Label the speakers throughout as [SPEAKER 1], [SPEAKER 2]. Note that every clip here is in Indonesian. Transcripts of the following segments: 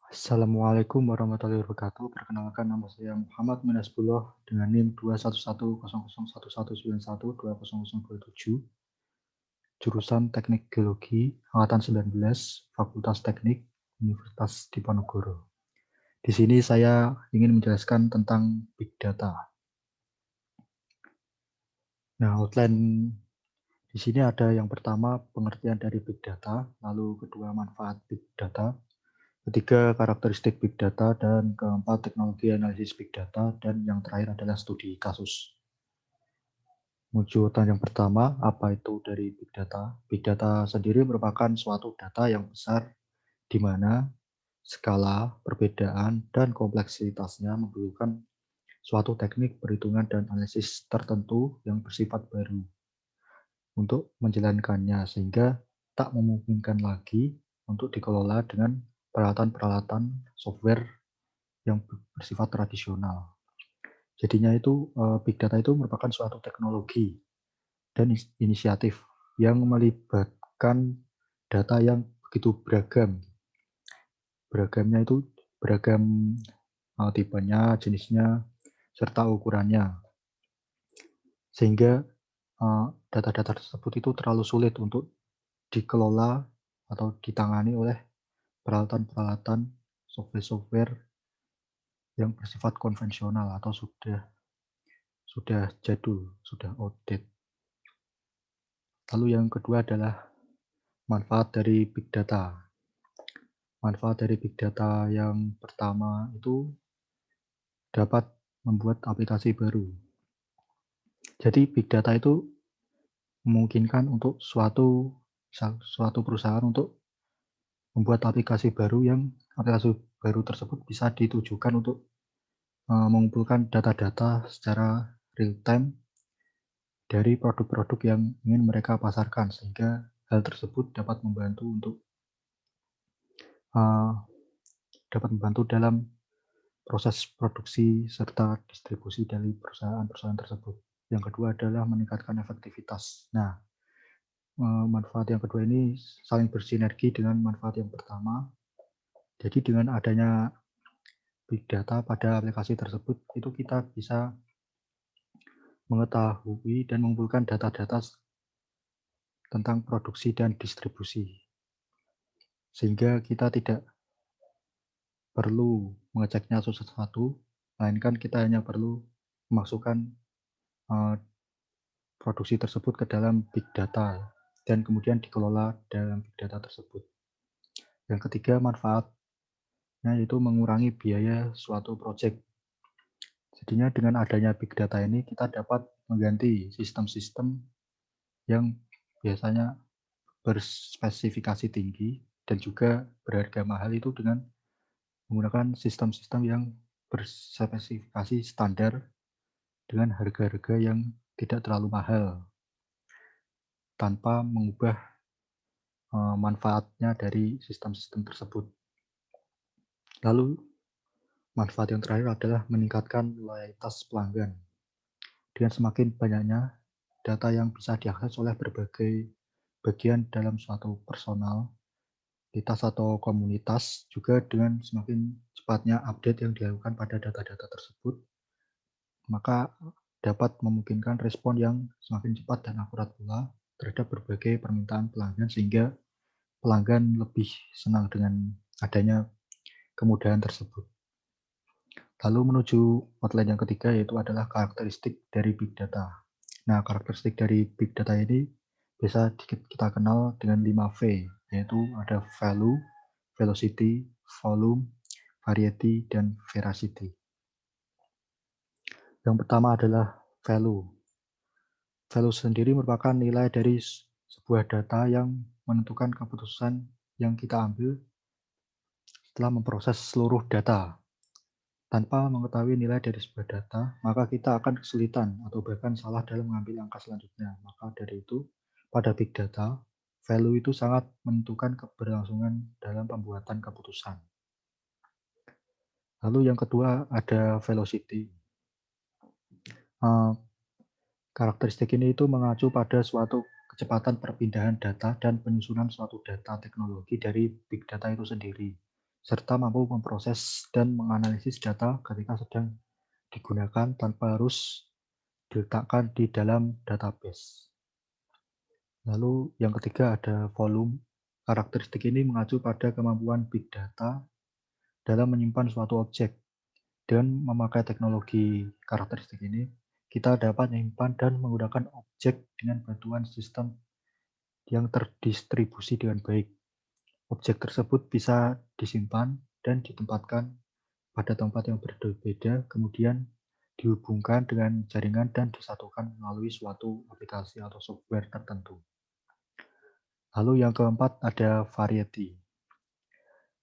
[SPEAKER 1] Assalamualaikum warahmatullahi wabarakatuh. Perkenalkan nama saya Muhammad Minasbullah dengan NIM 211001191200027, jurusan Teknik Geologi angkatan 19, Fakultas Teknik Universitas Diponegoro. Di sini saya ingin menjelaskan tentang Big Data. Nah, outline di sini ada yang pertama pengertian dari Big Data, lalu kedua manfaat Big Data, ketiga, karakteristik Big Data, dan keempat, teknologi analisis Big Data, dan yang terakhir adalah studi kasus. Wujud yang pertama, apa itu dari Big Data? Big Data sendiri merupakan suatu data yang besar di mana skala, perbedaan, dan kompleksitasnya membutuhkan suatu teknik perhitungan dan analisis tertentu yang bersifat baru untuk menjalankannya, sehingga tak memungkinkan lagi untuk dikelola dengan peralatan-peralatan software yang bersifat tradisional. Jadinya itu Big Data itu merupakan suatu teknologi dan inisiatif yang melibatkan data yang begitu beragam. Beragamnya itu beragam tipenya, jenisnya, serta ukurannya. Sehingga data-data tersebut itu terlalu sulit untuk dikelola atau ditangani oleh peralatan-peralatan software-software yang bersifat konvensional atau sudah jadul, sudah outdated. Lalu yang kedua adalah manfaat dari Big Data. Manfaat dari Big Data yang pertama itu dapat membuat aplikasi baru. Jadi Big Data itu memungkinkan untuk suatu perusahaan untuk membuat aplikasi baru yang aplikasi baru tersebut bisa ditujukan untuk mengumpulkan data-data secara real time dari produk-produk yang ingin mereka pasarkan, sehingga hal tersebut dapat membantu dalam proses produksi serta distribusi dari perusahaan-perusahaan tersebut. Yang kedua adalah meningkatkan efektivitas. Nah, manfaat yang kedua ini saling bersinergi dengan manfaat yang pertama. Jadi dengan adanya Big Data pada aplikasi tersebut, itu kita bisa mengetahui dan mengumpulkan data-data tentang produksi dan distribusi. Sehingga kita tidak perlu mengeceknya satu-satu, melainkan kita hanya perlu memasukkan produksi tersebut ke dalam Big Data dan kemudian dikelola dalam Big Data tersebut. Yang ketiga, manfaatnya yaitu mengurangi biaya suatu proyek. Jadinya dengan adanya Big Data ini kita dapat mengganti sistem-sistem yang biasanya berspesifikasi tinggi dan juga berharga mahal itu dengan menggunakan sistem-sistem yang berspesifikasi standar dengan harga-harga yang tidak terlalu mahal tanpa mengubah manfaatnya dari sistem-sistem tersebut. Lalu manfaat yang terakhir adalah meningkatkan loyalitas pelanggan. Dengan semakin banyaknya data yang bisa diakses oleh berbagai bagian dalam suatu personalitas atau komunitas, juga dengan semakin cepatnya update yang dilakukan pada data-data tersebut, maka dapat memungkinkan respon yang semakin cepat dan akurat pula terhadap berbagai permintaan pelanggan, sehingga pelanggan lebih senang dengan adanya kemudahan tersebut. Lalu menuju outline yang ketiga, yaitu adalah karakteristik dari Big Data. Nah, karakteristik dari Big Data ini bisa kita kenal dengan 5V, yaitu ada value, velocity, volume, variety, dan veracity. Yang pertama adalah value. Value sendiri merupakan nilai dari sebuah data yang menentukan keputusan yang kita ambil setelah memproses seluruh data. Tanpa mengetahui nilai dari sebuah data, maka kita akan kesulitan atau bahkan salah dalam mengambil langkah selanjutnya. Maka dari itu, pada Big Data, value itu sangat menentukan keberlangsungan dalam pembuatan keputusan. Lalu yang kedua ada velocity. Karakteristik ini itu mengacu pada suatu kecepatan perpindahan data dan penyusunan suatu data teknologi dari Big Data itu sendiri. serta mampu memproses dan menganalisis data ketika sedang digunakan tanpa harus diletakkan di dalam database. Lalu yang ketiga ada volume. Karakteristik ini mengacu pada kemampuan big data dalam menyimpan suatu objek. Dengan memakai teknologi karakteristik ini, kita dapat menyimpan dan menggunakan objek dengan bantuan sistem yang terdistribusi dengan baik. Objek tersebut bisa disimpan dan ditempatkan pada tempat yang berbeda, kemudian dihubungkan dengan jaringan dan disatukan melalui suatu aplikasi atau software tertentu. Lalu yang keempat ada variety.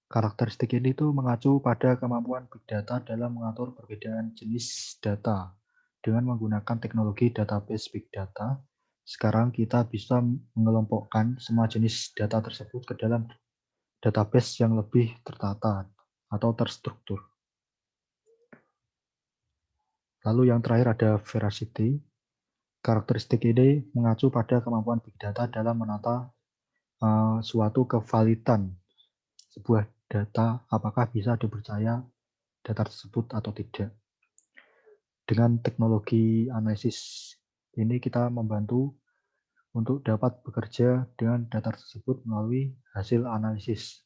[SPEAKER 1] Karakteristik ini tuh mengacu pada kemampuan big data dalam mengatur perbedaan jenis data. Dengan menggunakan teknologi database big data, sekarang kita bisa mengelompokkan semua jenis data tersebut ke dalam database yang lebih tertata atau terstruktur. Lalu yang terakhir ada veracity. Karakteristik ini mengacu pada kemampuan big data dalam menata suatu kevalitan sebuah data, apakah bisa dipercaya data tersebut atau tidak. Dengan teknologi analisis ini kita membantu untuk dapat bekerja dengan data tersebut melalui hasil analisis.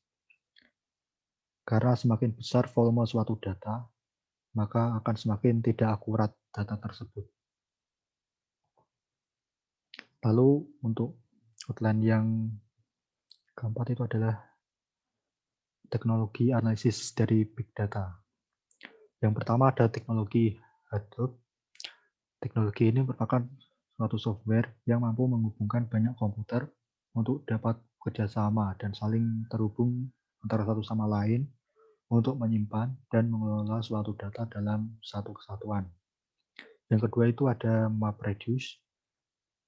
[SPEAKER 1] Karena semakin besar volume suatu data, maka akan semakin tidak akurat data tersebut. Lalu untuk outline yang keempat itu adalah teknologi analisis dari big data. Yang pertama ada teknologi Hadoop. Teknologi ini merupakan suatu software yang mampu menghubungkan banyak komputer untuk dapat bekerjasama dan saling terhubung antara satu sama lain untuk menyimpan dan mengelola suatu data dalam satu kesatuan. Yang kedua itu ada MapReduce.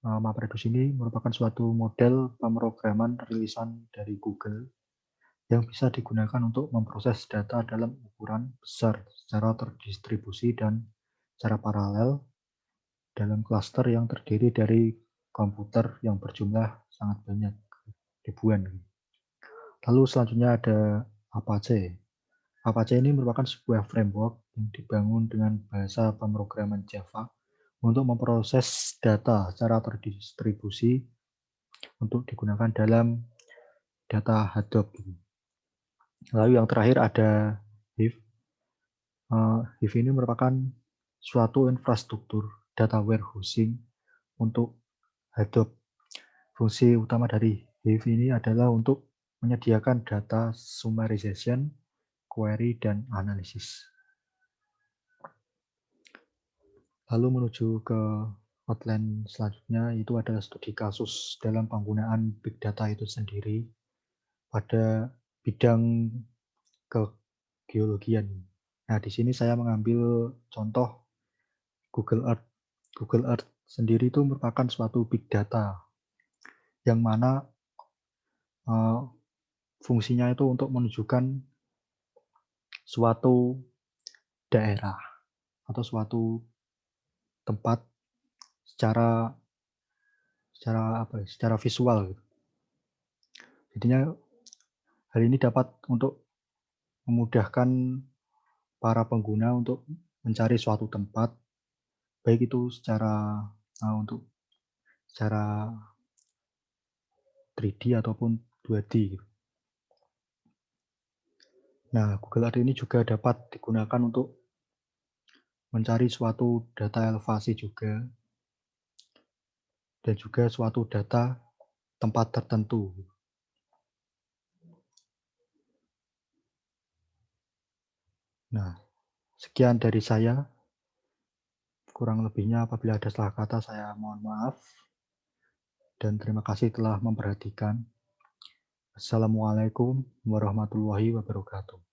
[SPEAKER 1] MapReduce ini merupakan suatu model pemrograman rilisan dari Google yang bisa digunakan untuk memproses data dalam ukuran besar secara terdistribusi dan secara paralel dalam klaster yang terdiri dari komputer yang berjumlah sangat banyak, ribuan. Lalu selanjutnya ada Apache. Apache ini merupakan sebuah framework yang dibangun dengan bahasa pemrograman Java untuk memproses data secara terdistribusi untuk digunakan dalam data Hadoop. Lalu yang terakhir ada Hive. Hive ini merupakan suatu infrastruktur data warehousing untuk Hadoop. Fungsi utama dari Hive ini adalah untuk menyediakan data summarization, query, dan analisis. Lalu menuju ke outline selanjutnya, itu adalah studi kasus dalam penggunaan big data itu sendiri pada bidang kegeologian. Nah, di sini saya mengambil contoh Google Earth. Google Earth sendiri itu merupakan suatu big data yang mana fungsinya itu untuk menunjukkan suatu daerah atau suatu tempat secara visual. Jadinya hal ini dapat untuk memudahkan para pengguna untuk mencari suatu tempat, baik itu secara 3D ataupun 2D. Nah, Google Earth ini juga dapat digunakan untuk mencari suatu data elevasi juga, dan juga suatu data tempat tertentu. Nah, sekian dari saya. Kurang lebihnya apabila ada salah kata saya mohon maaf. Dan terima kasih telah memperhatikan. Assalamualaikum warahmatullahi wabarakatuh.